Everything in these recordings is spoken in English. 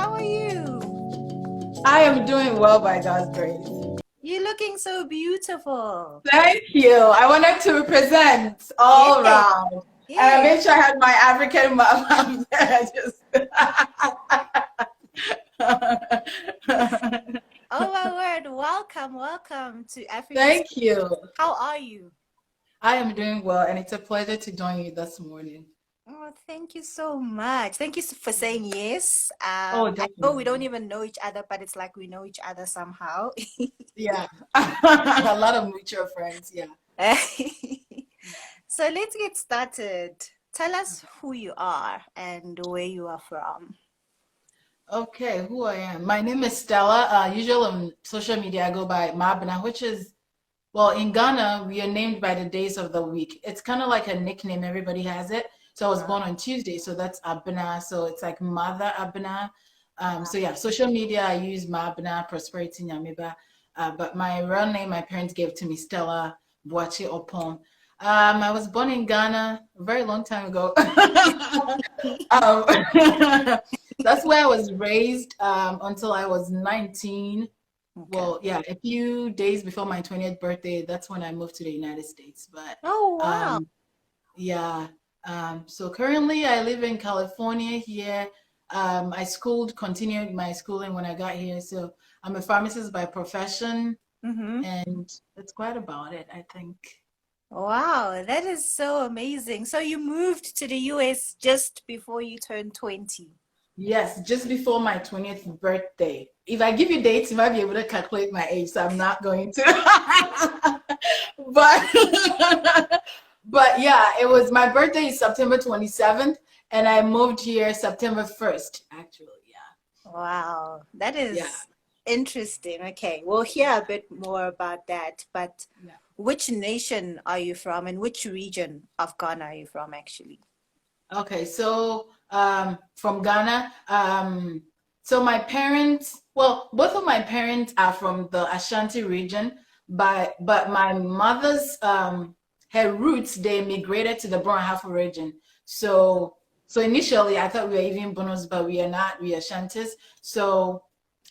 How are you? I am doing well by God's grace. You're looking so beautiful. Thank you. I wanted to represent Yeah, all around. And I yeah. made sure I had my African mom there. Just Oh my word. Welcome, welcome to Africa's. Thank you. How are you? I am doing well, and it's a pleasure to join you this morning. Oh, thank you so much. Thank you for saying yes. Oh, I know we don't definitely. even know each other, but it's like we know each other somehow. Yeah. A lot of mutual friends. Yeah. So let's get started. Tell us who you are and where you are from. Okay, who I am. My name is Stella. Usually on social media, I go by Mabna, which is well, in Ghana, we are named by the days of the week. It's kind of like a nickname, everybody has it. So I was born on Tuesday, so that's Abena. So it's like Mother Abena. So yeah, social media, I use Mabena, Prosperity Nyamiba. But my real name, my parents gave to me, Stella Boache Opon. I was born in Ghana a very long time ago. um, that's where I was raised until I was 19. Okay. Well, yeah, a few days before my 20th birthday, that's when I moved to the United States. But Oh, wow. um, yeah, so currently I live in California here. Continued my schooling when I got here. So I'm a pharmacist by profession, Mm-hmm. and that's quite about it, I think. Wow, that is so amazing. So you moved to the US just before you turned 20. Yes, just before my 20th birthday. If I give you dates, you might be able to calculate my age, so I'm not going to. But but yeah, it was my birthday is September 27th, and I moved here September 1st, actually. Wow, that Yeah. is interesting. Okay, we'll hear a bit more about that. But Yeah. which nation are you from and which region of Ghana are you from actually? Okay, so from Ghana. So my parents, well, both of my parents are from the Ashanti region, but my mother's her roots they migrated to the Brown region. So initially I thought we were even Bonos, but we are not. We are Shantis. So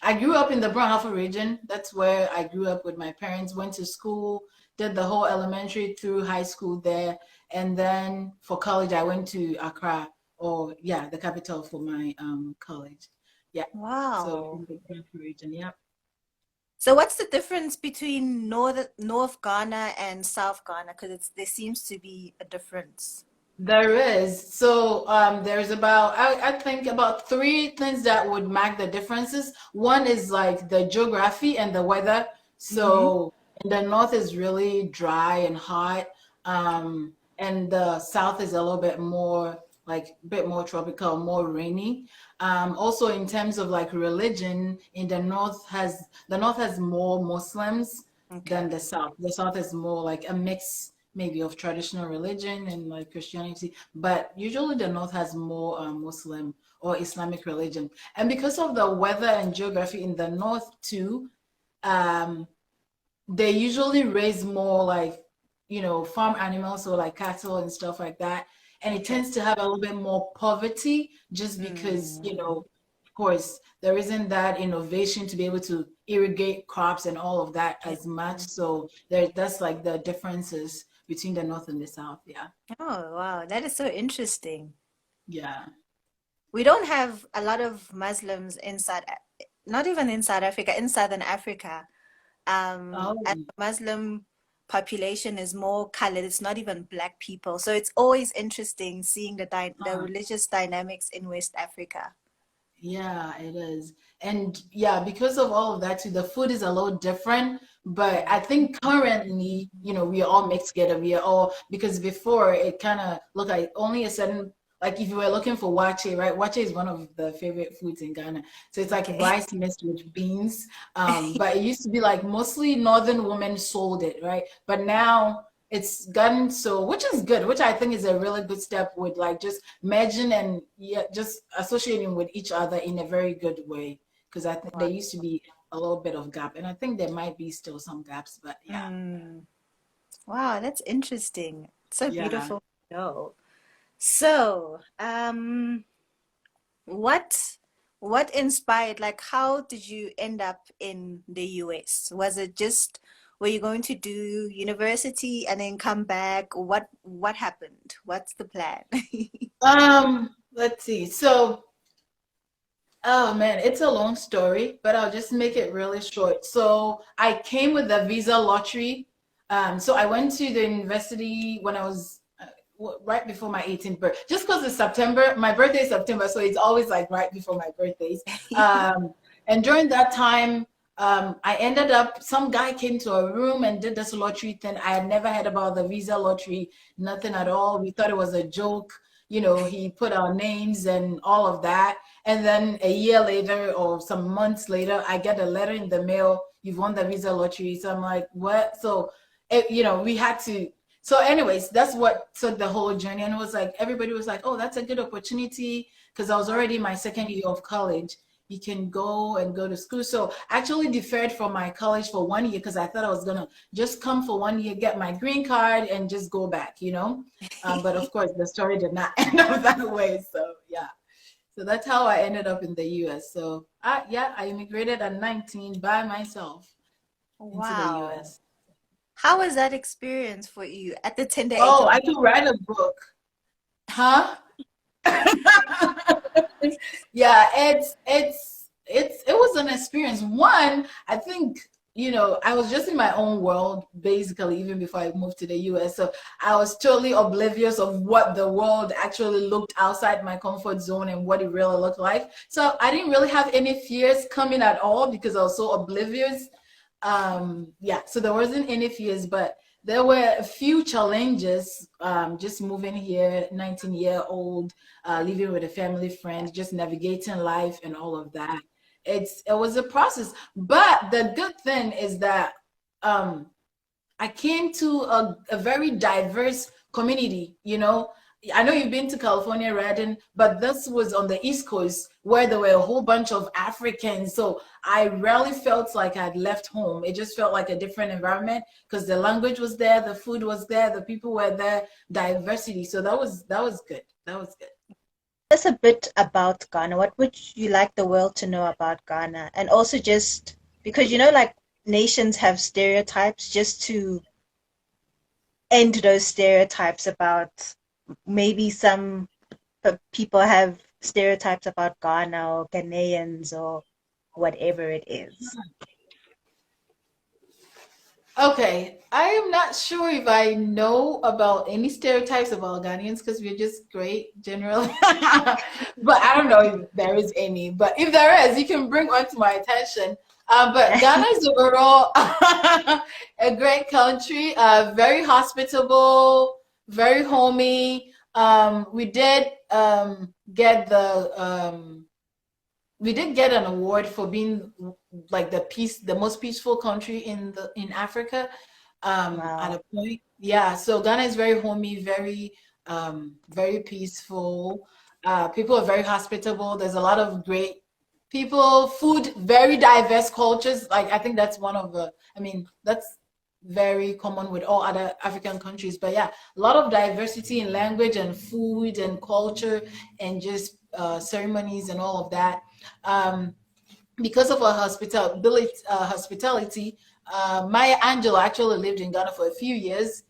I grew up in the Brown region. That's where I grew up with my parents. Went to school, did the whole elementary through high school there. And then for college, I went to Accra, or yeah, the capital for my college. Yeah. So Wow. in the Gulf region, yeah. So what's the difference between North Ghana and South Ghana? Because there seems to be a difference. There is. So there's about I think about three things that would mark the differences. One is like the geography and the weather. Mm-hmm. So in the north is really dry and hot. And the south is a little bit more like a bit more tropical, more rainy. Also in terms of like religion, in the north has more Muslims Okay. than the south. The south is more like a mix maybe of traditional religion and like Christianity, but usually the north has more Muslim or Islamic religion. And because of the weather and geography in the north too, um, they usually raise more like, farm animals, so like cattle and stuff like that. And it Okay. tends to have a little bit more poverty just because, Mm. of course, there isn't that innovation to be able to irrigate crops and all of that Yeah. as much. So that's like the differences between the north and the south. Yeah. Oh, wow. That is so interesting. Yeah. We don't have a lot of Muslims not even in South Africa, in Southern Africa. Oh, And the Muslim population is more colored. It's not even black people. So it's always interesting seeing the huh. religious dynamics in West Africa. Yeah, it is. And yeah, because of all of that too, the food is a little different. But I think currently, we are all mixed together. We are all because before it kind of looked like only a certain like if you were looking for wache, right? Wache is one of the favorite foods in Ghana. So it's like Okay. rice mixed with beans. But it used to be like mostly northern women sold it, right? But now it's gotten so, which is good, which I think is a really good step with like just merging and yeah, just associating with each other in a very good way. Because I think there Wow. used to be a little bit of gap, and I think there might be still some gaps, but yeah, Mm. Wow, that's interesting. So yeah. beautiful to know. So, what what inspired, like, how did you end up in the US? Was it just, were you going to do university and then come back? What happened? What's the plan? Let's see. So, oh man, it's a long story, but I'll just make it really short. So I came with the visa lottery. So I went to the university when I was right before my 18th birthday. Just because it's September, my birthday is September, so it's always like right before my birthdays. And during that time, I ended up, some guy came to a room and did this lottery thing. I had never heard about the visa lottery, nothing at all. We thought it was a joke. You know, he put our names and all of that. And then a year later or some months later, I get a letter in the mail, you've won the visa lottery. So I'm like, what? So, we had to. So, anyways, that's what took the whole journey. And it was like, everybody was like, oh, that's a good opportunity because I was already in my second year of college. You can go to school. So, I actually deferred from my college for 1 year because I thought I was going to just come for 1 year, get my green card, and just go back. But of course, the story did not end up that way. So, yeah. So that's how I ended up in the US. So yeah, I immigrated at 19 by myself into the Wow. US. How was that experience for you at the tender age Oh, of I could write a book. Huh? Yeah, it was an experience. One, I think, I was just in my own world basically even before I moved to the US. So I was totally oblivious of what the world actually looked outside my comfort zone and what it really looked like. So I didn't really have any fears coming at all because I was so oblivious. Yeah, so there wasn't any fears, but there were a few challenges, just moving here, 19-year-old, living with a family friend, just navigating life and all of that. It was a process, but the good thing is that um, I came to a very diverse community. I know you've been to California, Redden, but this was on the East Coast where there were a whole bunch of Africans. So I rarely felt like I'd left home. It just felt like a different environment because the language was there, the food was there, the people were there, diversity. So that was good. That was good. us a bit about Ghana. What would you like the world to know about Ghana? And also just because like nations have stereotypes, just to end those stereotypes about maybe some people have stereotypes about Ghana or Ghanaians or whatever it is. Okay, I am not sure if I know about any stereotypes about Ghanaians because we're just great generally. But I don't know if there is any. But if there is, you can bring one to my attention. But Ghana is overall a great country, very hospitable, very homey. We did get an award for being like the most peaceful country in Africa. At Wow. a point, yeah. So Ghana is very homey, very peaceful. People are very hospitable. There's a lot of great people, food, very diverse cultures. Like I think that's one of the. I mean, that's very common with all other African countries. But yeah, a lot of diversity in language and food and culture and just ceremonies and all of that. Um, because of our hospitality, Maya Angelou actually lived in Ghana for a few years.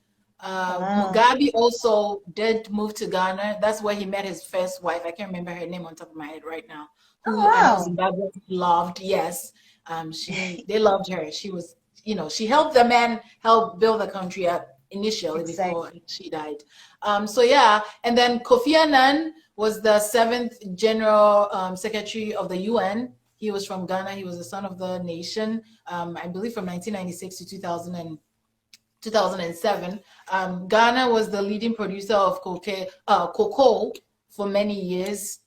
Wow. Mugabe also did move to Ghana. That's where he met his first wife. I can't remember her name on top of my head right now. Oh, Who I know wow. Zimbabwe loved. Yes, they loved her. She was, she helped the man help build the country up initially before Exactly. she died. So yeah, and then Kofi Annan was the seventh General Secretary of the UN. He was from Ghana. He was the son of the nation. I believe from 1996 to 2007. Ghana was the leading producer of cocoa for many years.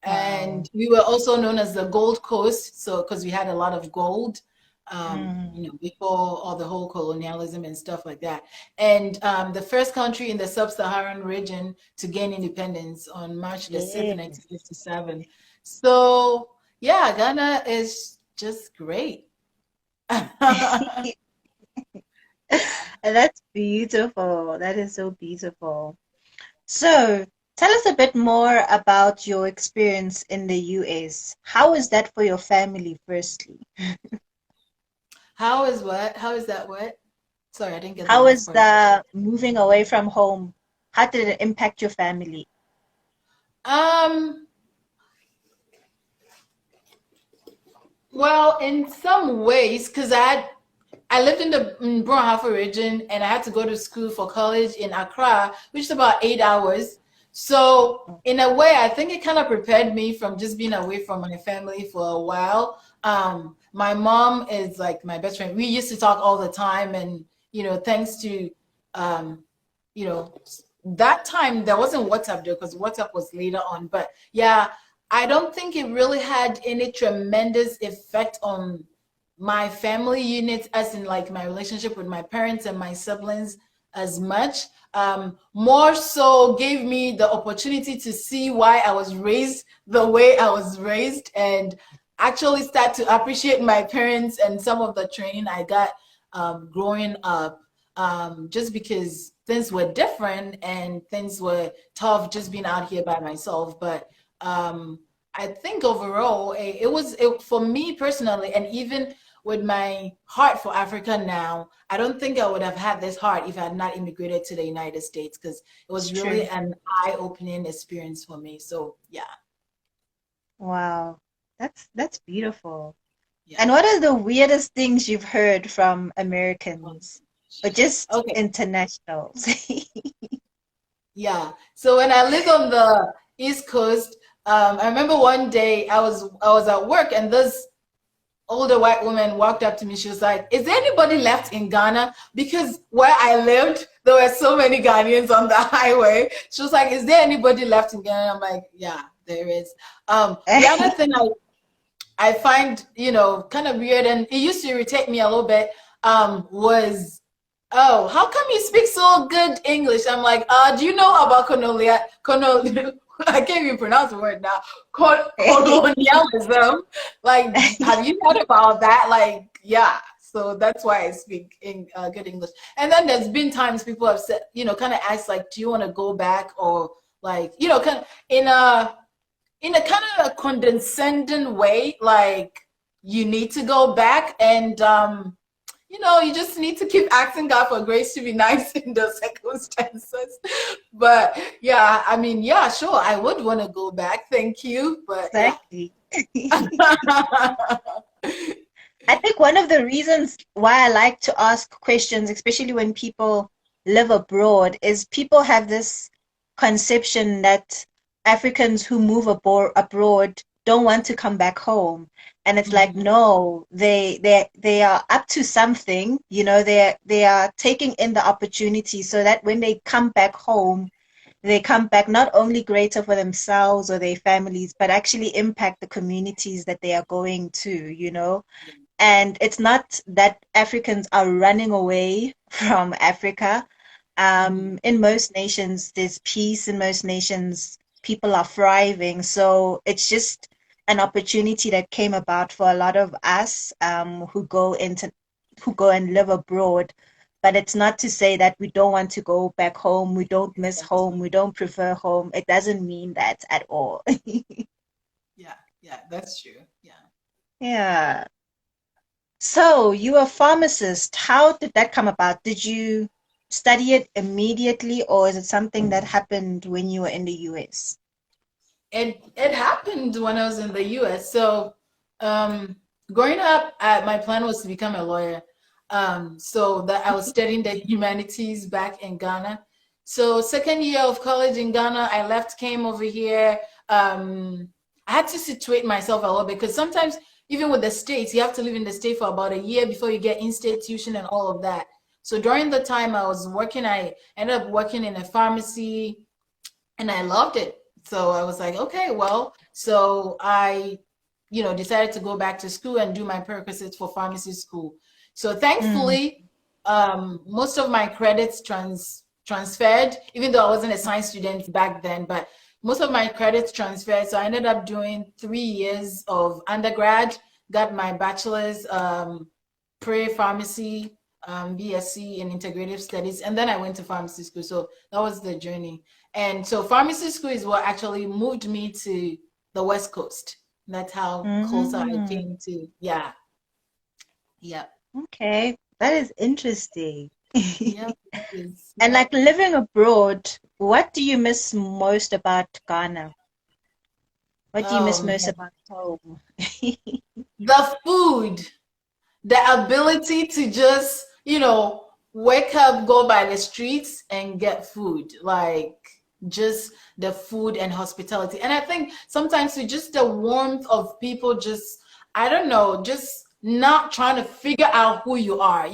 Wow. And we were also known as the Gold Coast, so because we had a lot of gold, Mm. before all the whole colonialism and stuff like that. And the first country in the sub-Saharan region to gain independence on March the 6th, Yes. 1957. So yeah, Ghana is just great. And that's beautiful. That is so beautiful. So, Tell us a bit more about your experience in the US. How is that for your family, firstly? How is what? How is that what? Sorry, I didn't get the How last is part. the moving away from home? How did it impact your family? Um, well, in some ways, because I lived in the Brunhafa region and I had to go to school for college in Accra, which is about 8 hours. So, in a way, I think it kind of prepared me from just being away from my family for a while. My mom is like my best friend. We used to talk all the time, and thanks to um, you know, that time there wasn't WhatsApp though, because WhatsApp was later on. But yeah, I don't think it really had any tremendous effect on my family unit, as in like my relationship with my parents and my siblings as much. More so gave me the opportunity to see why I was raised the way I was raised, and actually start to appreciate my parents and some of the training I got growing up, just because things were different and things were tough just being out here by myself. But I think overall, for me personally, and even with my heart for Africa now, I don't think I would have had this heart if I had not immigrated to the United States, because it It's was really true. an eye-opening experience for me. So yeah, Wow. That's beautiful. yeah. And what are the weirdest things you've heard from Americans or just Okay. internationals? Yeah. So when I lived on the East Coast, I remember one day I was at work, and this older white woman walked up to me. She was like, "Is there anybody left in Ghana?" Because where I lived, there were so many Ghanaians on the highway. She was like, "Is there anybody left in Ghana?" I'm like, "Yeah, there is." The other thing I find, kind of weird, and it used to irritate me a little bit, was, oh, how come you speak so good English? I'm like, do you know about I can't even pronounce the word now. Colonialism. Like, have you heard about that? Like, yeah. So that's why I speak in good English. And then there's been times people have said, kind of asked, like, do you want to go back, or like, kind of in a kind of a condescending way, like you need to go back, and you just need to keep asking God for grace to be nice in those circumstances. But yeah, I mean, yeah, sure, I would want to go back. Thank you. But yeah. Exactly. I think one of the reasons why I like to ask questions, especially when people live abroad, is people have this conception that Africans who move abroad don't want to come back home. And it's like, Mhm. no, they are up to something, they are taking in the opportunity so that when they come back home, they come back not only greater for themselves or their families, but actually impact the communities that they are going to. Yeah. And it's not that Africans are running away from Africa. Mhm. In most nations, there's peace. In most nations, people are thriving. So it's just an opportunity that came about for a lot of us who go and live abroad. But it's not to say that we don't want to go back home, we don't miss home, Exactly. we don't prefer home. It doesn't mean that at all. Yeah. Yeah. That's true. Yeah. Yeah. So you were a pharmacist. How did that come about? Did you study it immediately, or is it something that happened when you were in the US? It happened when I was in the US. So, um, growing up, my plan was to become a lawyer. So that I was studying the humanities back in Ghana. So second year of college in Ghana, I left, came over here. I had to situate myself a lot, because sometimes even with the states, you have to live in the state for about a year before you get institution and all of that. So during the time I was working, I ended up working in a pharmacy, and I loved it. So I was like, okay, well, so I, decided to go back to school and do my prerequisites for pharmacy school. So Mm, thankfully, most of my credits transferred, even though I wasn't a science student back then, but most of my credits transferred. So I ended up doing 3 years of undergrad, got my bachelor's, pre-pharmacy, BSc in integrative studies, and then I went to pharmacy school. So that was the journey. And so pharmacy school is what actually moved me to the West Coast. That's how closer I Mm, came to, yeah, yeah, okay, that is interesting. yeah, it is, And yeah. like living abroad, what do you miss most about Ghana? What do you miss Oh most man, about home? the food. The ability to just, wake up, go by the streets and get food, like just the food and hospitality. And I think sometimes with just the warmth of people, just, I don't know, just not trying to figure out who you are,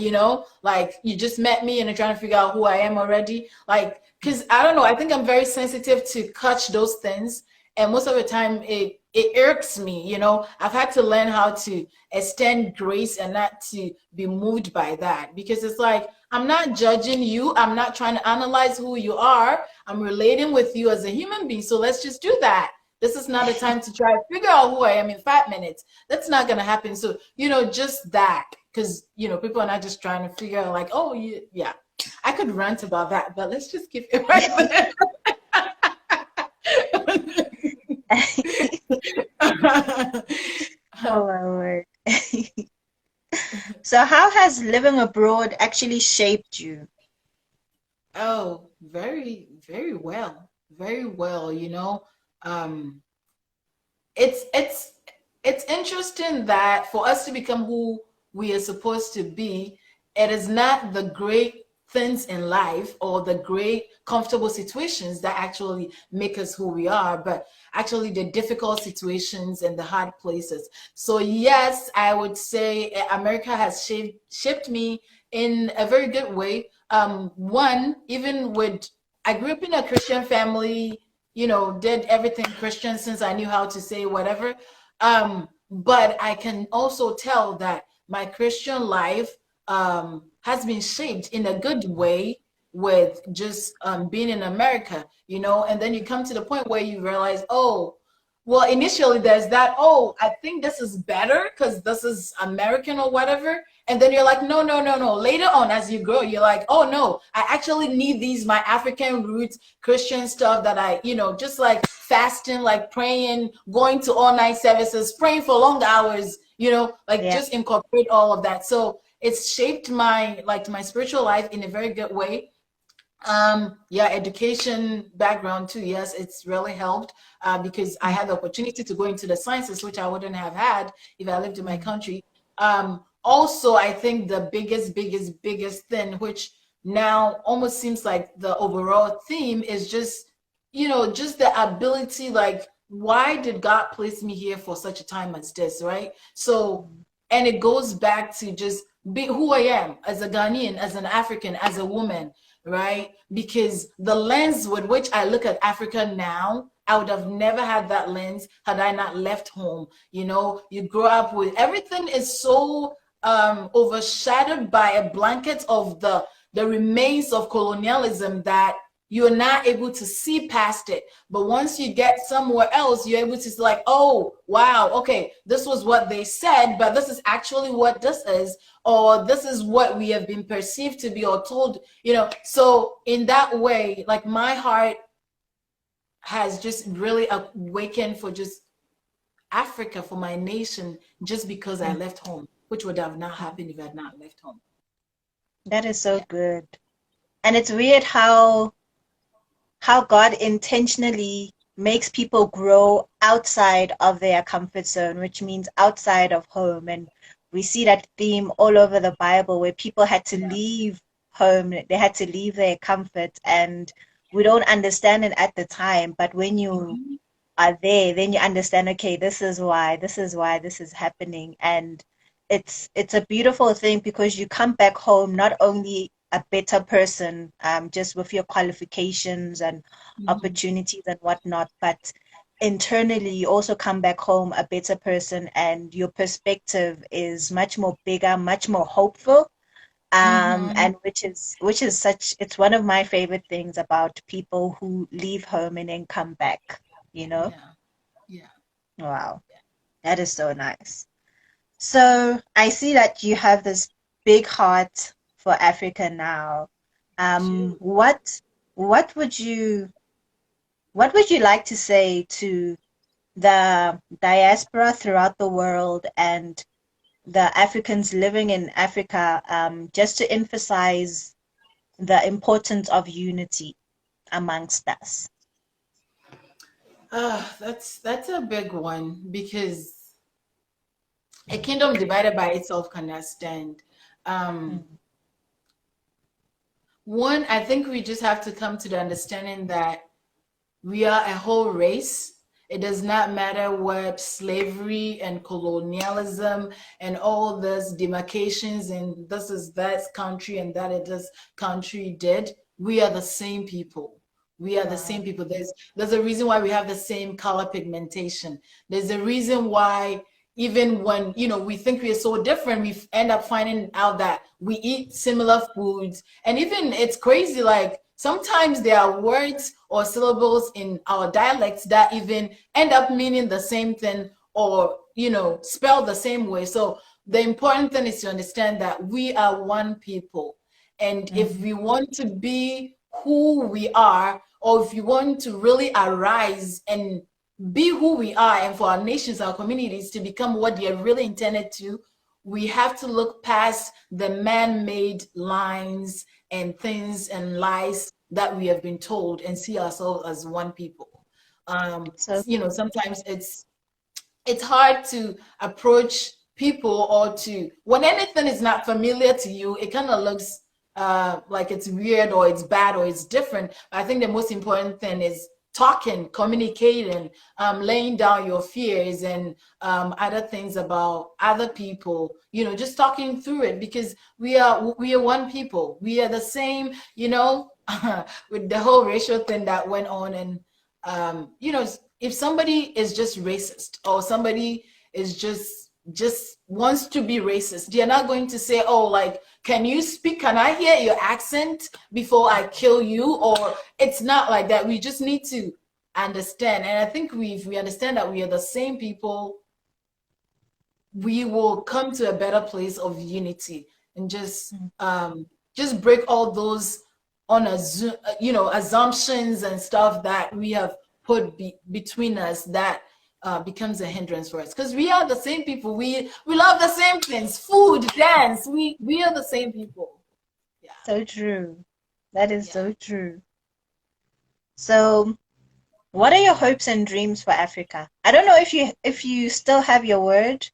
like you just met me and you're trying to figure out who I am already. Like, because I don't know, I think I'm very sensitive to catch those things. And most of the time it irks me, I've had to learn how to extend grace and not to be moved by that, because it's like I'm not judging you, I'm not trying to analyze who you are, I'm relating with you as a human being, so let's just do that. This is not a time to try to figure out who I am in 5 minutes. That's not going to happen. So just that, because people are not just trying to figure out like, oh yeah, I could rant about that, but let's just keep it right there. Oh my word. So how has living abroad actually shaped you? Oh, very, very well. Very well, Um, it's interesting that for us to become who we are supposed to be, it is not the great things in life or the great comfortable situations that actually make us who we are, but actually the difficult situations and the hard places. So yes, I would say America has shaped me in a very good way. One, even with I grew up in a Christian family, did everything Christian since I knew how to say whatever. But I can also tell that my Christian life has been shaped in a good way with just being in America, and then you come to the point where you realize, oh, well, initially there's that, oh, I think this is better because this is American or whatever. And then you're like, no, no, no, no. Later on, as you grow, you're like, oh no, I actually need these, my African roots, Christian stuff that I, just like fasting, like praying, going to all night services, praying for long hours, like Yeah. just incorporate all of that. So it's shaped my spiritual life in a very good way. Yeah, education background too. Yes, it's really helped because I had the opportunity to go into the sciences, which I wouldn't have had if I lived in my Mm. country. Also, I think the biggest thing, which now almost seems like the overall theme, is just, just the ability, like, why did God place me here for such a time as this, right? So, Mm. and it goes back to just be who I am as a Ghanaian, as an African, as a woman, right? Because the lens with which I look at Africa now, I would have never had that lens had I not left home. You grow up with everything is so overshadowed by a blanket of the remains of colonialism that you're not able to see past it. But once you get somewhere else, you're able to see like, oh, wow, okay, this was what they said, but this is actually what this is, or this is what we have been perceived to be or told, So in that way, like my heart has just really awakened for just Africa, for my nation, just because I Mm. left home, which would have not happened if I had not left home. That is so Yeah. good. And it's weird how God intentionally makes people grow outside of their comfort zone, which means outside of home. And we see that theme all over the Bible where people had to Yeah. leave home, they had to leave their comfort, and we don't understand it at the time. But when you Mhm. are there, then you understand, okay, this is why this is happening. And it's a beautiful thing because you come back home not only a better person, just with your qualifications and Mhm. opportunities and whatnot, but internally you also come back home a better person and your perspective is much more bigger, much more hopeful. Mhm. And which is such it's one of my favorite things about people who leave home and then come back, you know? Yeah. Yeah. Wow, that is so nice. So I see that you have this big heart for Africa now. True. What would you? what would you like to say to the diaspora throughout the world and the Africans living in Africa, just to emphasize the importance of unity amongst us? That's a big one because a kingdom divided by itself cannot stand. Um, Mm. One, I think we just have to come to the understanding that we are a whole race. It does not matter what slavery and colonialism and all this demarcations and this is that country and that it this country did. We are the same people. We are the same Wow. people. There's a reason why we have the same color pigmentation. There's a reason why even when we think we are so different, we end up finding out that we eat similar foods. And even it's crazy, like sometimes there are words or syllables in our dialects that even end up meaning the same thing or spelled the same way. So the important thing is to understand that we are one people, and if Mhm. we want to be who we are, or if you want to really arise and be who we are, and for our nations, our communities to become what they are really intended to, we have to look past the man-made lines and things and lies that we have been told and see ourselves as one people. So Sometimes it's hard to approach people, or to when anything is not familiar to you, it kind of looks like it's weird or it's bad or it's different. I think the most important thing is talking, communicating, laying down your fears and other things about other people. Just talking through it, because we are one people. We are the same. With the whole racial thing that went on, and if somebody is just racist, or somebody is just wants to be racist, they're not going to say, oh, like, can you speak, can I hear your accent before I kill you? Or it's not like that. We just need to understand, and I think if we understand that we are the same people, we will come to a better place of unity, and just break all those assumptions and stuff that we have put between us, that becomes a hindrance for us, because we are the same people. We love the same things, food, dance. We are the same people. Yeah. so true. That is Yeah. so true. So, what are your hopes and dreams for Africa? I don't know if you still have your word.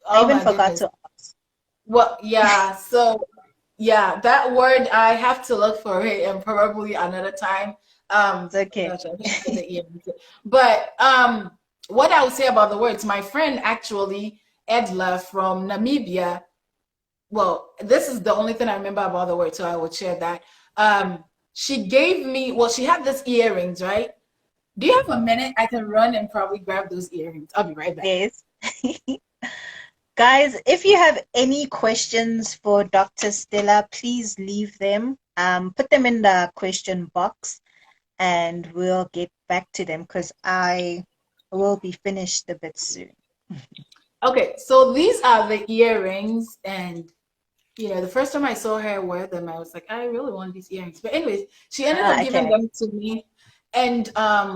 I Oh even my forgot goodness. to ask. Well, yeah, so yeah, that word I have to look for it and probably another time. It's okay. Gosh, I wish I had the earring. But what I would say about the words, my friend actually, Edla from Namibia, well, this is the only thing I remember about the word, so I will share that. She gave me, well, she had these earrings, right? Do you have a minute? I can run and probably grab those earrings. I'll be right back. Yes. Guys, if you have any questions for Dr. Stella, please leave them. Put them in the question box and we'll get back to them because I will be finished a bit soon. Okay, so these are the earrings, and the first time I saw her wear them, I was like, I really want these earrings. But anyways, she ended up Ah, giving okay. them to me. And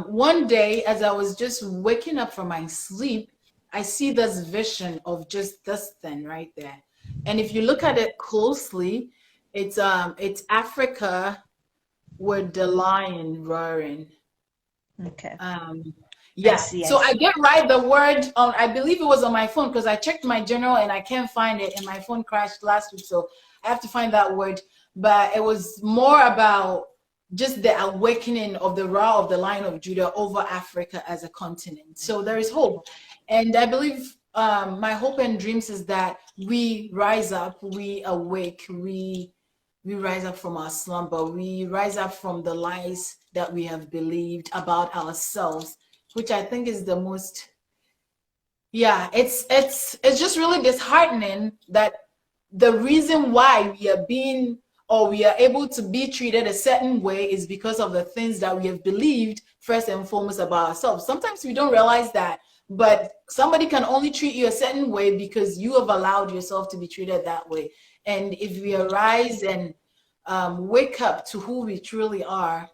one day, as I was just waking up from my sleep, I see this vision of just this thing right there. And if you look at it closely, it's Africa with the lion roaring. Okay. Um, I yeah, see, I so I see. get right the word on, I believe it was on my phone because I checked my journal and I can't find it, and my phone crashed last week. So I have to find that word. But it was more about just the awakening of the raw of the Lion of Judah over Africa as a continent. So there is hope. And I believe my hope and dreams is that we rise up, we awake, we rise up from our slumber. We rise up from the lies that we have believed about ourselves, which I think is the most, yeah, it's just really disheartening that the reason why we are being, or we are able to be treated a certain way, is because of the things that we have believed first and foremost about ourselves. Sometimes we don't realize that, but somebody can only treat you a certain way because you have allowed yourself to be treated that way. And if we arise and wake up to who we truly are,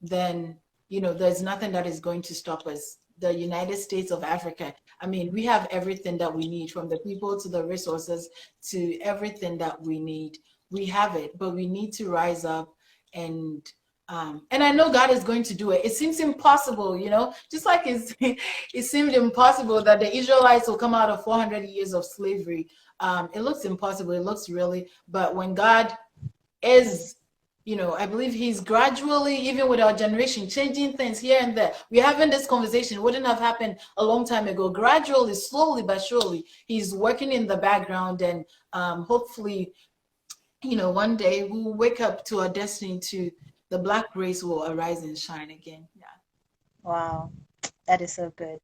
then there's nothing that is going to stop us. The United States of Africa, I mean, we have everything that we need, from the people to the resources to everything that we need. We have it, but we need to rise up and I know God is going to do it. It seems impossible, just like it seemed impossible that the Israelites will come out of 400 years of slavery. It looks impossible. It looks really, but when God is, I believe he's gradually, even with our generation, changing things here and there. We're having this conversation. It wouldn't have happened a long time ago. Gradually, slowly but surely, he's working in the background, and hopefully, one day we'll wake up to our destiny, to the Black race will arise and shine again. Yeah. Wow, that is so good.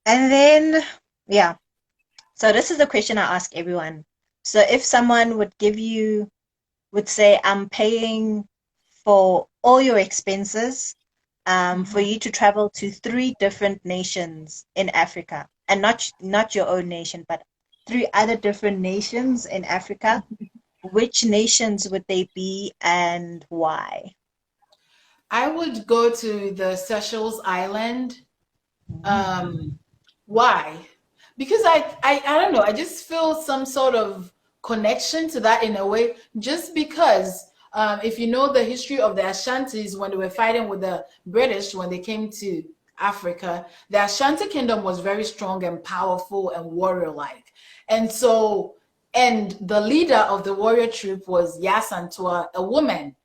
And then, yeah. So this is the question I ask everyone. So if someone would say, I'm paying for all your expenses, for Mm-hmm. you to travel to 3 different nations in Africa, and not your own nation, but 3 other different nations in Africa, which nations would they be and why? I would go to the Seychelles Island. Mm. Um, why? Because I don't know. I just feel some sort of connection to that in a way. Just because, if you know the history of the Ashantis when they were fighting with the British when they came to Africa, the Ashanti kingdom was very strong and powerful and warrior-like. And so, and the leader of the warrior troop was Yasantua, a woman.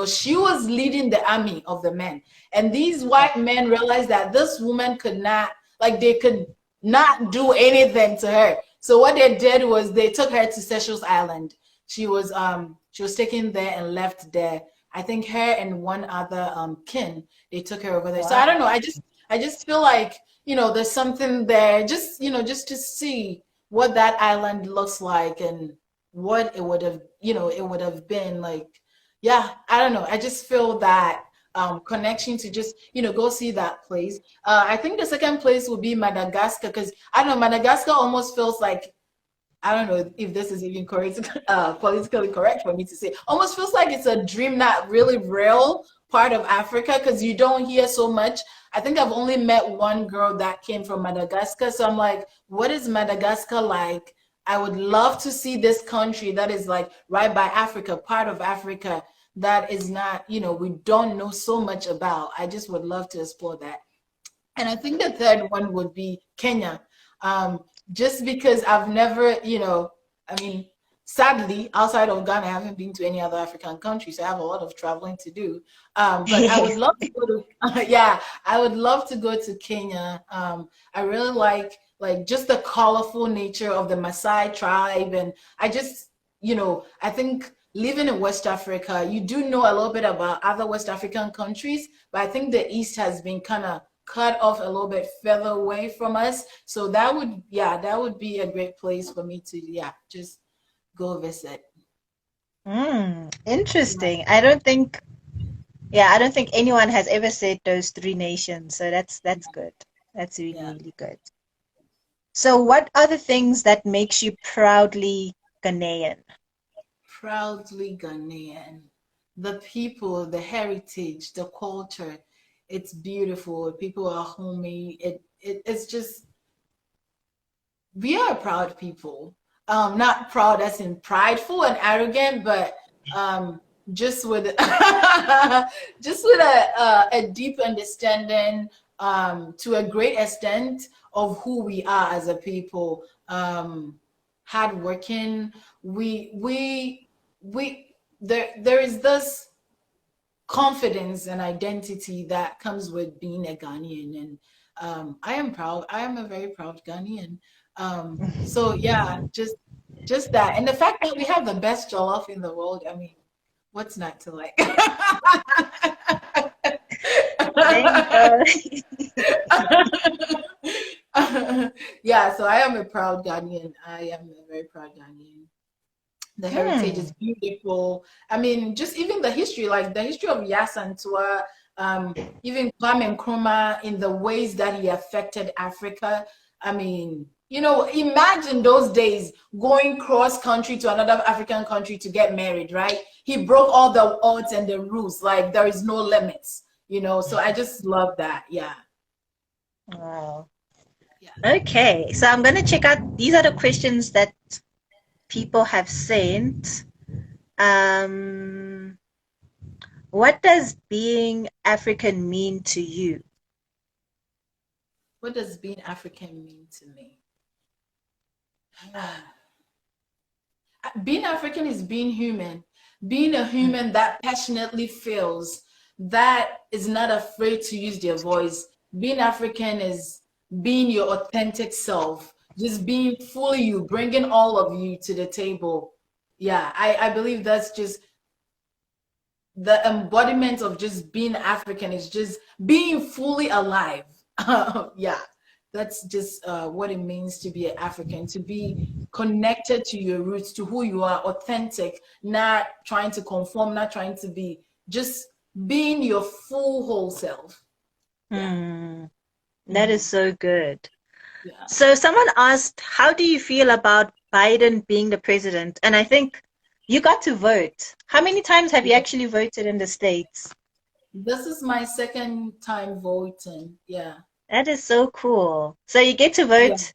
She was leading the army of the men. And these white men realized that this woman could not, like, they could not do anything to her. So what they did was they took her to Seychelles Island. She was taken there and left there. I think her and one other kin, they took her over there. So I Wow. don't know. I just feel like, there's something there. Just to see what that island looks like, and what it would have been like. Yeah, I don't know. I just feel that connection to just go see that place. I think the second place would be Madagascar, because I don't know, Madagascar almost feels like, I don't know if this is even correct, politically correct for me to say. Almost feels like it's a dream, not really real part of Africa, because you don't hear so much. I think I've only met one girl that came from Madagascar, so I'm like, what is Madagascar like? I would love to see this country that is like right by Africa, part of Africa that is not, we don't know so much about. I just would love to explore that. And I think the third one would be Kenya. Um, just because I've never, I mean, sadly, outside of Ghana, I haven't been to any other African country, so I have a lot of traveling to do. But I would love to go to, yeah, I would love to go to Kenya. I really like just the colorful nature of the Maasai tribe, and I just, I think living in West Africa, you do know a little bit about other West African countries, but I think the East has been kind of cut off a little bit further away from us. So that would be a great place for me to, yeah, just go visit. Yeah, Interesting. I don't think anyone has ever said those 3 nations. So that's good. That's really, yeah. really good. So what are the things that makes you proudly Ghanaian? Proudly Ghanaian. The people, the heritage, the culture, it's beautiful. People are homey. It's just, we are proud people. Not proud as in prideful and arrogant, but just with just with a deep understanding, to a great extent, of who we are as a people. Hardworking. We there is this confidence and identity that comes with being a Ghanaian. And I am proud. I am a very proud Ghanaian. So yeah, just that. And the fact that we have the best jollof in the world, I mean, what's not to like? Thank God. Yeah, so I am a proud Ghanaian. I am a very proud Ghanaian. The heritage Hmm. is beautiful. I mean, just even the history, like the history of Yasantua, even Kwame Nkrumah, in the ways that he affected Africa. I mean, imagine those days going cross country to another African country to get married, right? He broke all the odds and the rules, like there is no limits, So I just love that. Yeah. Wow. Yeah. Okay, so I'm going to check out. These are the questions that people have sent. Um, what does being African mean to you? What does being African mean to me? Being African is being human. Being a Mm, human that passionately feels, that is not afraid to use their voice. Being African is being your authentic self, just being fully you, bringing all of you to the table. Yeah, I believe that's just the embodiment of just being African, is just being fully alive. Yeah, that's just what it means to be an African, to be connected to your roots, to who you are, authentic, not trying to conform, not trying to be, just being your full whole self. Yeah. mm, that is Mhm. so good. Yeah. So someone asked, how do you feel about Biden being the president? And I think you got to vote. How many times have you Yeah. actually voted in the States? This is my second time voting. Yeah. That is so cool. So you get to Yeah. vote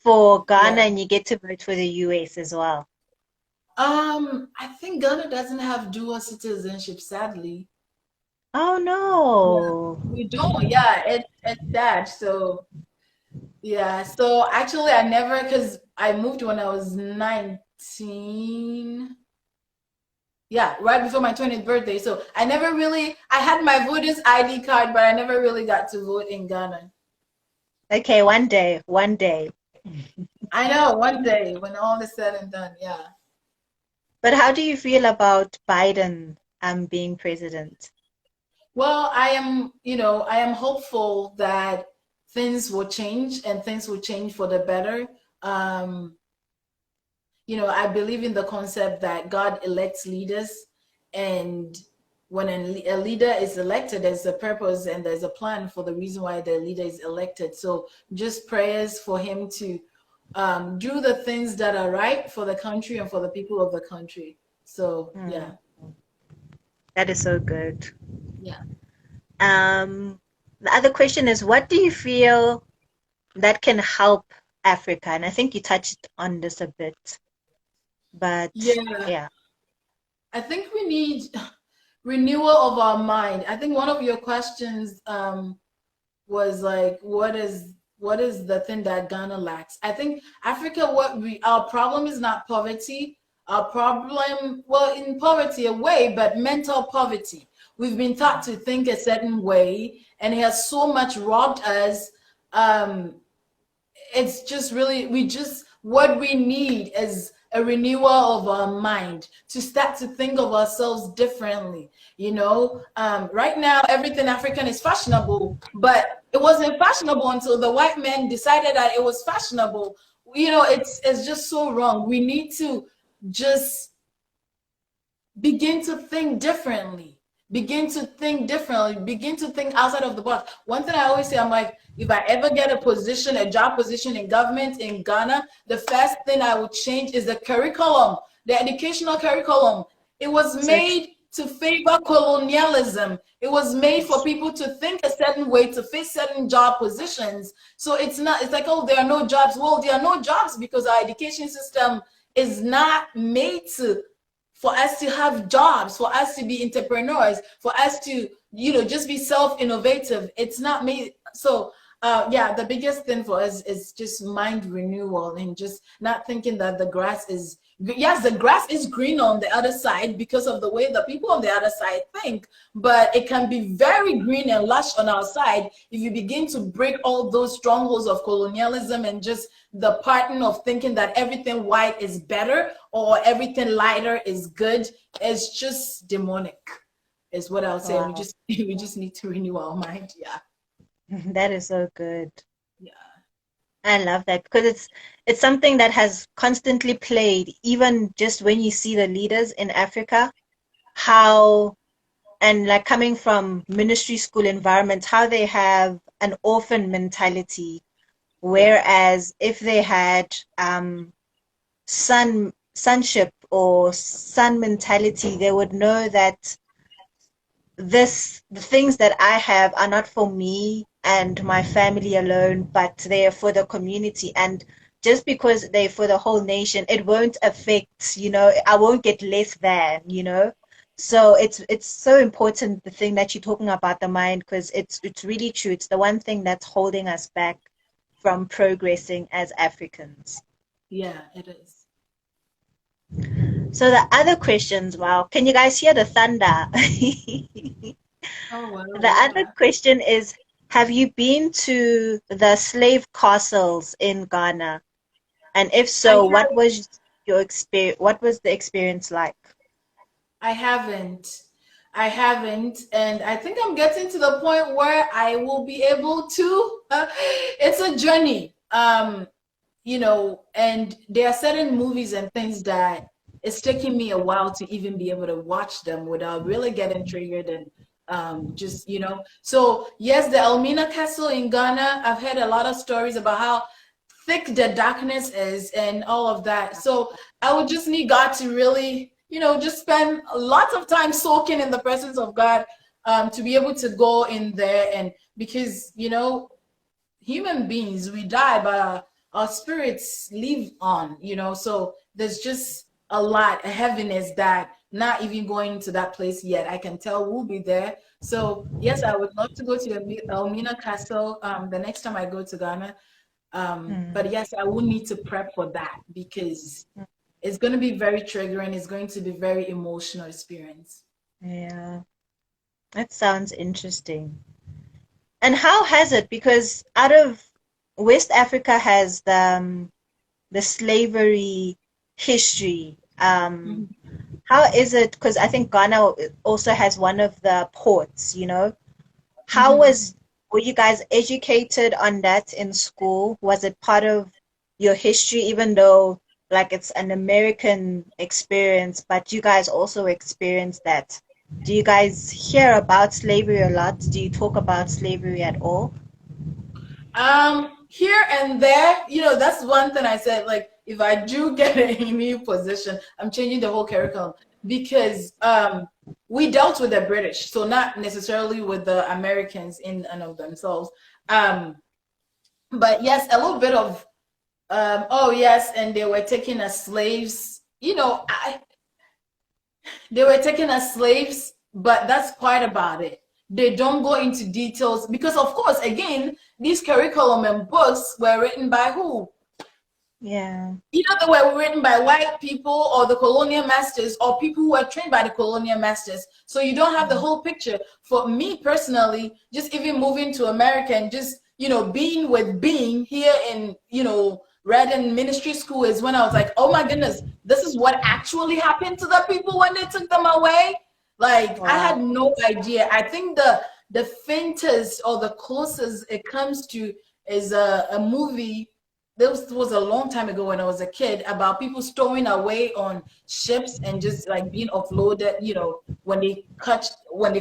for Ghana Yeah. and you get to vote for the US as well. I think Ghana doesn't have dual citizenship, sadly. Oh Yeah, no. we don't. Yeah, it's sad. So yeah. So actually, I never, because I moved when I was 19. Yeah, right before my 20th birthday. So I never really. I had my voter's ID card, but I never really got to vote in Ghana. Okay, one day, one day. I know one day when all is said and done. Yeah. But how do you feel about Biden being president? Well, I am hopeful that things will change and things will change for the better. Um, I believe in the concept that God elects leaders, and when a leader is elected, there's a purpose and there's a plan for the reason why the leader is elected. So just prayers for him to do the things that are right for the country and for the people of the country. So Hmm, yeah, that is so good. yeah. The other question is, what do you feel that can help Africa? And I think you touched on this a bit, but Yeah, yeah. I think we need renewal of our mind. I think one of your questions was like, what is the thing that Ghana lacks? I think Africa, our problem is not poverty. Our problem, well, in poverty a way, but mental poverty. We've been taught to think a certain way, and it has so much robbed us. Um, it's just really, what we need is a renewal of our mind, to start to think of ourselves differently. Right now everything African is fashionable, but it wasn't fashionable until the white men decided that it was fashionable. It's just so wrong. We need to just begin to think differently, begin to think outside of the box. One thing I always say, I'm like, if I ever get a job position in government in Ghana, the first thing I would change is the curriculum, the educational curriculum. It was So true. made to favor colonialism. It was made for Yes. people to think a certain way, to face certain job positions. So it's like, oh, there are no jobs. Well, there are no jobs because our education system is not made to for us to have jobs, for us to be entrepreneurs, for us to, just be self-innovative. It's not me. So, yeah, the biggest thing for us is just mind renewal, and just not thinking that the grass is, yes, the grass is green on the other side because of the way the people on the other side think, but it can be very green and lush on our side if you begin to break all those strongholds of colonialism, and just the pattern of thinking that everything white is better or everything lighter is good. Is just demonic, is what I'll say. We Wow. just we just need to renew our mind. Yeah. That is so good. Yeah. I love that because it's something that has constantly played, even just when you see the leaders in Africa, how and like coming from ministry school environments, how they have an orphan mentality Whereas if they had sonship or son mentality, they would know that the things that I have are not for me and my family alone, but they are for the community. And just because they're for the whole nation, it won't affect, I won't get less than, So it's so important, the thing that you're talking about, the mind, because it's really true. It's the one thing that's holding us back from progressing as Africans. Yeah, it is. So the other questions, wow, can you guys hear the thunder? Oh, The well, other yeah. question is, have you been to the slave castles in Ghana? And if I so, what have was your experience? What was the experience like? I haven't. I haven't. And I think I'm getting to the point where I will be able to. It's a journey. And there are certain movies and things that it's taking me a while to even be able to watch them without really getting triggered and so yes, the Elmina Castle in Ghana, I've heard a lot of stories about how thick the darkness is and all of that. So I would just need God to really, just spend lots of time soaking in the presence of God, to be able to go in there. And because, human beings, we die, but our spirits live on, so there's just a lot, a heaviness that not even going to that place yet. I can tell we'll be there. So yes, I would love to go to the Elmina Castle the next time I go to Ghana. But Hmm. yes, I will need to prep for that because it's going to be very triggering. It's going to be very emotional experience. Yeah, that sounds interesting. And how has it? Because out of West Africa has the slavery history. Mhm. How is it? Because I think Ghana also has one of the ports, How Mhm. were you guys educated on that in school? Was it part of your history, even though like it's an American experience, but you guys also experienced that? Do you guys hear about slavery a lot? Do you talk about slavery at all? Here and there, that's one thing I said. Like, if I do get a new position, I'm changing the whole curriculum because we dealt with the British, so not necessarily with the Americans in and of themselves. Um, but yes, a little bit of oh yes, and they were taken as slaves. They were taken as slaves, but that's quite about it. They don't go into details because, of course, again, these curriculum and books were written by who? Yeah. Either they were written by white people or the colonial masters or people who were trained by the colonial masters. So you don't have the Mm. whole picture. For me personally, just even moving to America and just, being here in, Redden Ministry School is when I was like, oh my goodness, this is what actually happened to the people when they took them away. Like I Wow. had no idea. I think the faintest or the closest it comes to is a movie. This was a long time ago when I was a kid about people stowing away on ships and just like being offloaded, when they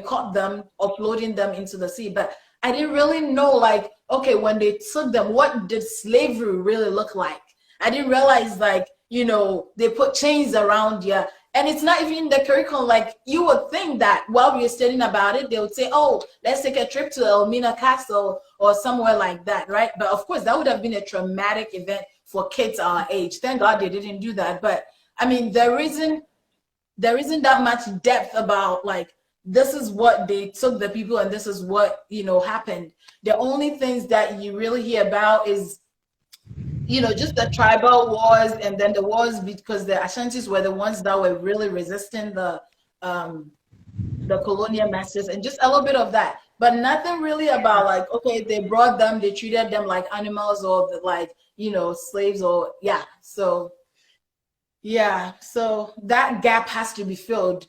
caught them, offloading them into the sea. But I didn't really know, like, okay, when they took them, what did slavery really look like? I didn't realize, like, they put chains around you. And it's not even in the curriculum. Like, you would think that while we are studying about it, they would say, oh, let's take a trip to Elmina Castle or somewhere like that, right? But of course, that would have been a traumatic event for kids our age. Thank God they didn't do that. But I mean, there isn't that much depth about, like, this is what they took the people and this is what happened. The only things that you really hear about is just the tribal wars, and then the wars because the Ashantis were the ones that were really resisting um the colonial masters, and just a little bit of that, but nothing really about, like, okay, they brought them, they treated them like animals or like slaves, or yeah. So yeah, so that gap has to be filled.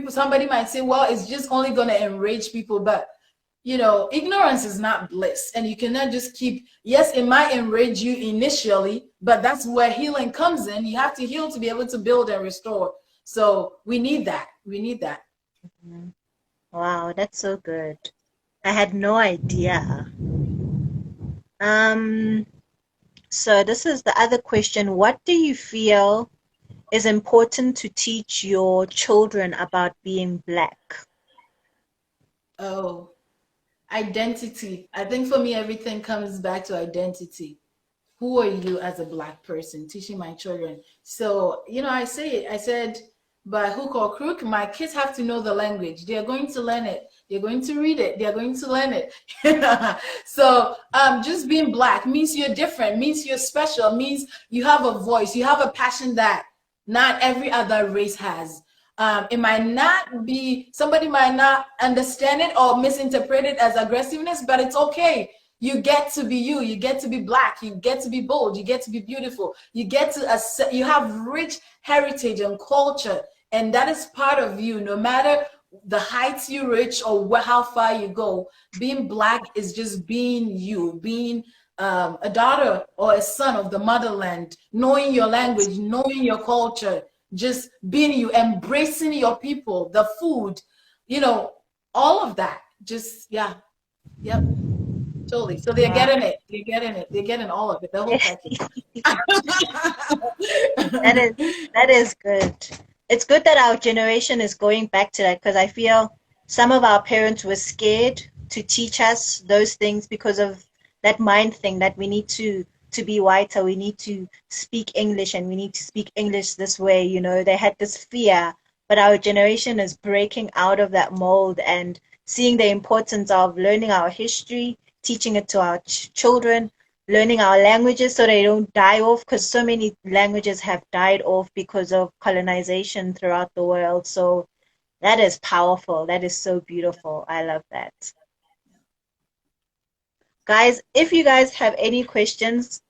Somebody might say, well, it's just only going to enrage people, but ignorance is not bliss, and you cannot just keep. Yes, it might enrage you initially, but that's where healing comes in. You have to heal to be able to build and restore. So we need that. We need that. Mhm. Wow, that's so good. I had no idea. Um, so this is the other question. What do you feel is important to teach your children about being black? Oh, identity. I think for me, everything comes back to identity. Who are you as a black person? Teaching my children. So, I said, by hook or crook, my kids have to know the language. They are going to learn it. They're going to read it. They're going to learn it. So, just being black means you're different, means you're special, means you have a voice, you have a passion that not every other race has. It might not be, somebody might not understand it or misinterpret it as aggressiveness, but it's okay. You get to be you. You get to be black. You get to be bold. You get to be beautiful. You get to accept, you have rich heritage and culture, and that is part of you. No matter the heights you reach or how far you go, being black is just being you, being a daughter or a son of the motherland, knowing your language, knowing your culture, just being you, embracing your people, the food, you know, all of that. Just, yeah, yep. Totally. So they're Wow. getting it. They're getting it. They're getting all of it, the whole package. That is that is good. It's good that our generation is going back to that because I feel some of our parents were scared to teach us those things because of that mind thing that we need to be whiter, we need to speak English and we need to speak English this way, you know. They had this fear, but our generation is breaking out of that mold and seeing the importance of learning our history, teaching it to our children, learning our languages so they don't die off because so many languages have died off because of colonization throughout the world. So that is powerful. That is so beautiful. I love that. Guys, if you guys have any questions,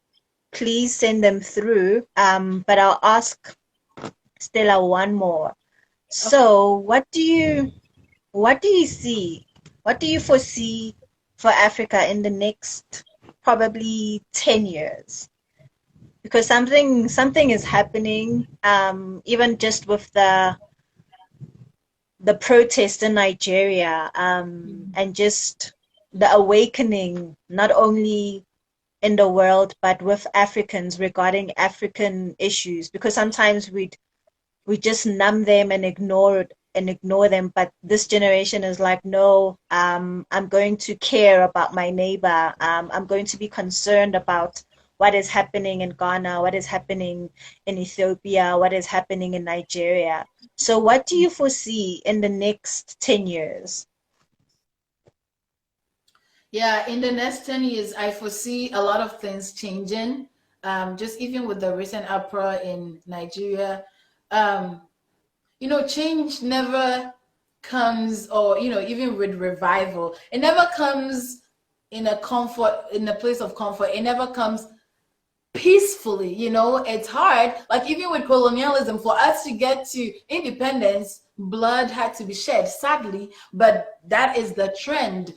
please send them through. But I'll ask Stella one more. Okay. So what do you see? What do you foresee for Africa in the next probably 10 years? Because something is happening, even just with the protest in Nigeria, and just the awakening, not only in the world, but with Africans regarding African issues. Because sometimes we just numb them and ignore them. But this generation is like, no, I'm going to care about my neighbor. I'm going to be concerned about what is happening in Ghana, what is happening in Ethiopia, what is happening in Nigeria. So what do you foresee in the next 10 years? Yeah, in the next 10 years, I foresee a lot of things changing. Just even with the recent uproar in Nigeria, um, change never comes, or, even with revival, it never comes in a place of comfort. It never comes peacefully. It's hard, like even with colonialism, for us to get to independence, blood had to be shed, sadly, but that is the trend.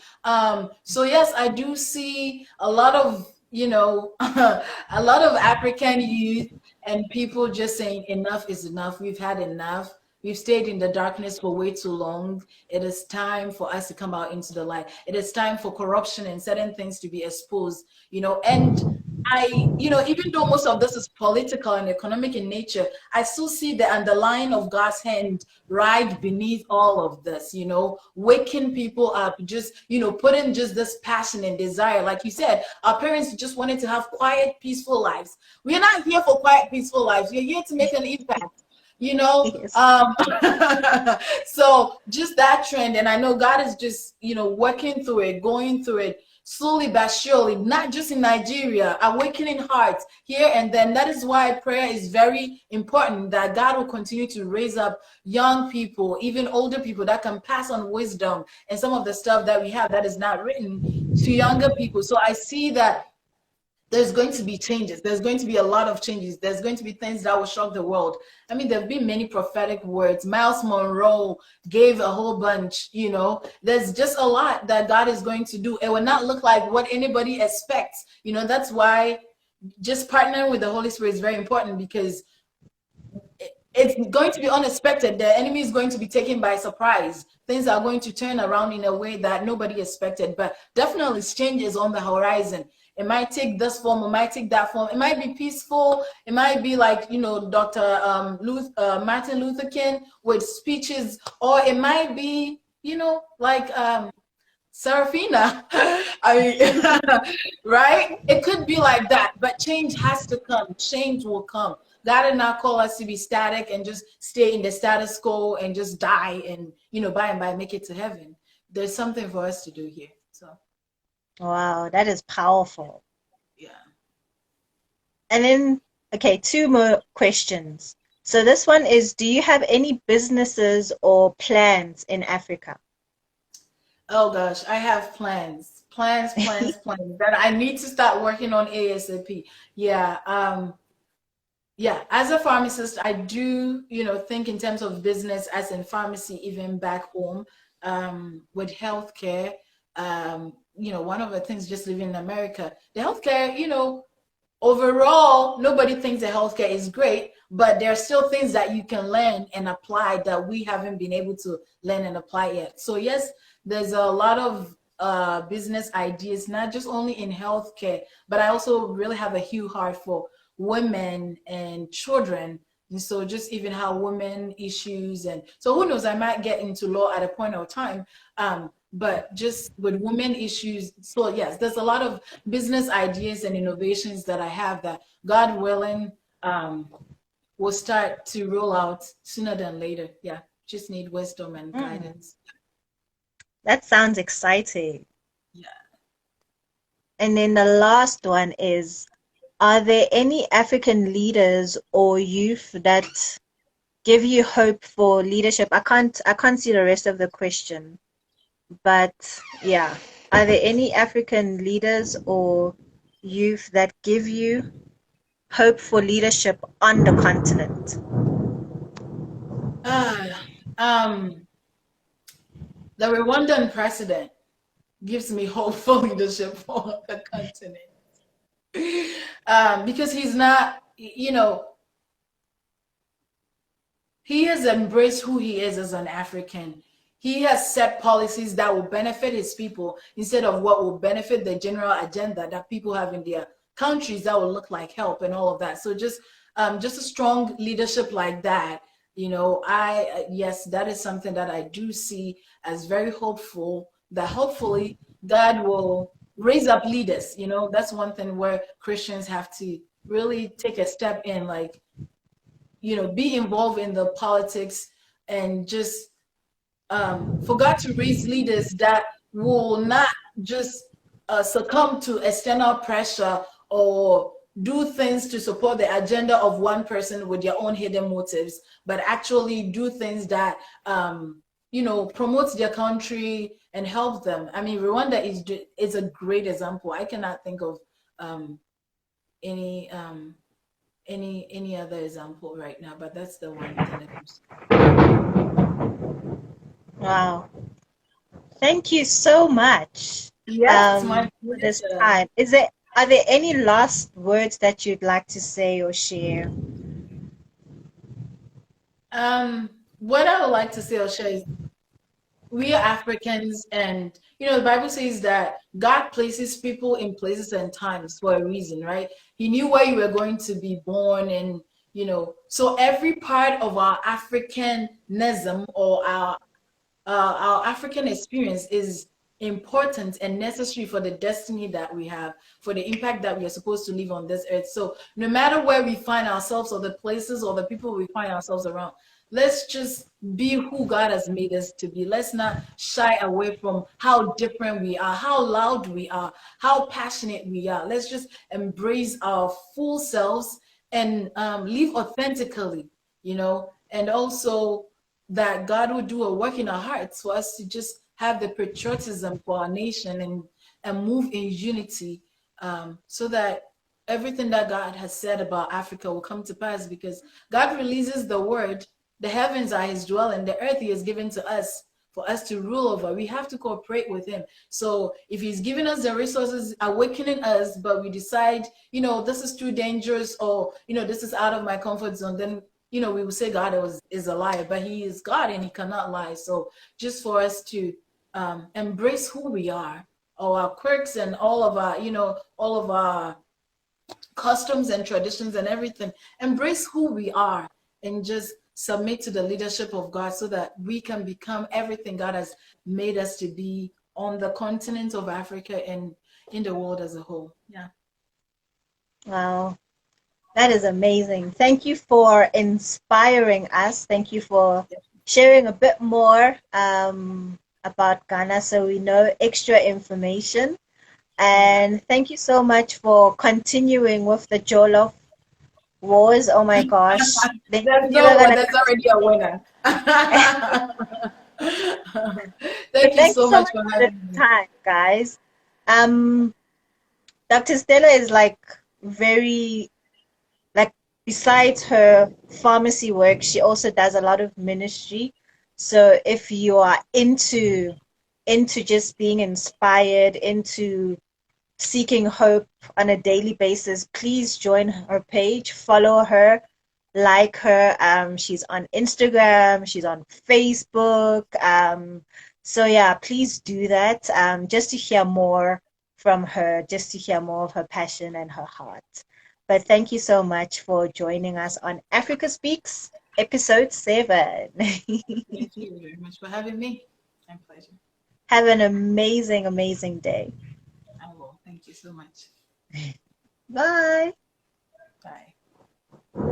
So yes, I do see a lot of, a lot of African youth and people just saying enough is enough. We've had enough. We've stayed in the darkness for way too long. It is time for us to come out into the light. It is time for corruption and certain things to be exposed, and even though most of this is political and economic in nature, I still see the underlying of God's hand right beneath all of this, waking people up, just, putting just this passion and desire. Like you said, our parents just wanted to have quiet, peaceful lives. We're not here for quiet, peaceful lives. We're here to make an impact. You know, Yes. um, so just that trend, and I know God is just, working through it, going through it slowly but surely, not just in Nigeria, awakening hearts here and then. That is why prayer is very important, that God will continue to raise up young people, even older people, that can pass on wisdom and some of the stuff that we have that is not written to younger people. So I see that there's going to be changes. There's going to be a lot of changes. There's going to be things that will shock the world. I mean, there have been many prophetic words. Miles Monroe gave a whole bunch, There's just a lot that God is going to do. It will not look like what anybody expects. That's why just partnering with the Holy Spirit is very important, because it's going to be unexpected. The enemy is going to be taken by surprise. Things are going to turn around in a way that nobody expected. But definitely change is on the horizon. It might take this form, it might take that form. It might be peaceful. It might be like, Dr. Martin Luther King with speeches, or it might be, like Serafina. I mean, right? It could be like that, but change has to come. Change will come. God did not call us to be static and just stay in the status quo and just die and, by and by make it to heaven. There's something for us to do here. So, Wow, that is powerful. yeah. And then, okay, two more questions. So this one is, do you have any businesses or plans in Africa? Oh gosh, I have plans, plans, plans, plans that I need to start working on ASAP. Yeah, yeah. As a pharmacist, I do, think in terms of business, as in pharmacy, even back home, with healthcare. One of the things just living in America, the healthcare, overall, nobody thinks that healthcare is great, but there are still things that you can learn and apply that we haven't been able to learn and apply yet. So yes, there's a lot of business ideas, not just only in healthcare, but I also really have a huge heart for women and children. And so just even how women issues, and so who knows, I might get into law at a point of time. But just with women issues, so yes, there's a lot of business ideas and innovations that I have that, God willing, will start to roll out sooner than later. Yeah, just need wisdom and Mm, guidance. that sounds exciting. Yeah. And then the last one is, are there any African leaders or youth that give you hope for leadership? I can't see the rest of the question, but yeah. Are there any African leaders or youth that give you hope for leadership on the continent? Ah, um, the Rwandan president gives me hope for leadership for the continent. Because he's not, he has embraced who he is as an African. He has set policies that will benefit his people instead of what will benefit the general agenda that people have in their countries that will look like help and all of that. So just a strong leadership like that, I yes, that is something that I do see as very hopeful. That hopefully God will raise up leaders. That's one thing where Christians have to really take a step in, like, be involved in the politics, and just for God to raise leaders that will not just succumb to external pressure or do things to support the agenda of one person with their own hidden motives, but actually do things that promotes their country and help them. I mean, Rwanda is a great example. I cannot think of um, any any other example right now, but that's the one thing that comes. Wow. Thank you so much Yes, my for this pleasure. time. Are there any last words that you'd like to say or share? Um, what I would like to say, Osha, is we are Africans, and the Bible says that God places people in places and times for a reason, right? He knew where you were going to be born, and so every part of our Africanism, or our African experience, is important and necessary for the destiny that we have, for the impact that we are supposed to leave on this earth. So no matter where we find ourselves, or the places or the people we find ourselves around, let's just be who God has made us to be. Let's not shy away from how different we are, how loud we are, how passionate we are. Let's just embrace our full selves and live authentically, and also that God will do a work in our hearts for us to just have the patriotism for our nation, and move in unity, so that everything that God has said about Africa will come to pass, because God releases the word. The heavens are his dwelling, the earth he has given to us for us to rule over. We have to cooperate with him. So if he's giving us the resources, awakening us, but we decide, this is too dangerous, or, this is out of my comfort zone, then we would say God is a liar, but he is God and he cannot lie. So just for us to embrace who we are, our quirks and all of our, all of our customs and traditions and everything. Embrace who we are and just submit to the leadership of God so that we can become everything God has made us to be on the continent of Africa and in the world as a whole. Yeah. Wow, that is amazing. Thank you for inspiring us. Thank you for sharing a bit more about Ghana so we know extra information. Yeah. And thank you so much for continuing with the Jollof Wars. Oh my gosh. They There's people are no one. gonna There's already a winner. but Thank you thank you so so much much for for the having me. time, guys. Um Dr. Stella is like very like besides her pharmacy work, she also does a lot of ministry. So if you are into just being inspired, into seeking hope on a daily basis, please join her page, follow her, like her. She's on Instagram, she's on Facebook. So yeah, please do that. Just to hear more from her, just to hear more of her passion and her heart. But thank you so much for joining us on Africa Speaks, episode 7. Thank you very much for having me. My pleasure. Have an amazing, amazing day. I will. Thank you so much. Bye. Bye.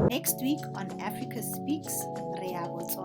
Next week on Africa Speaks, Rea will talk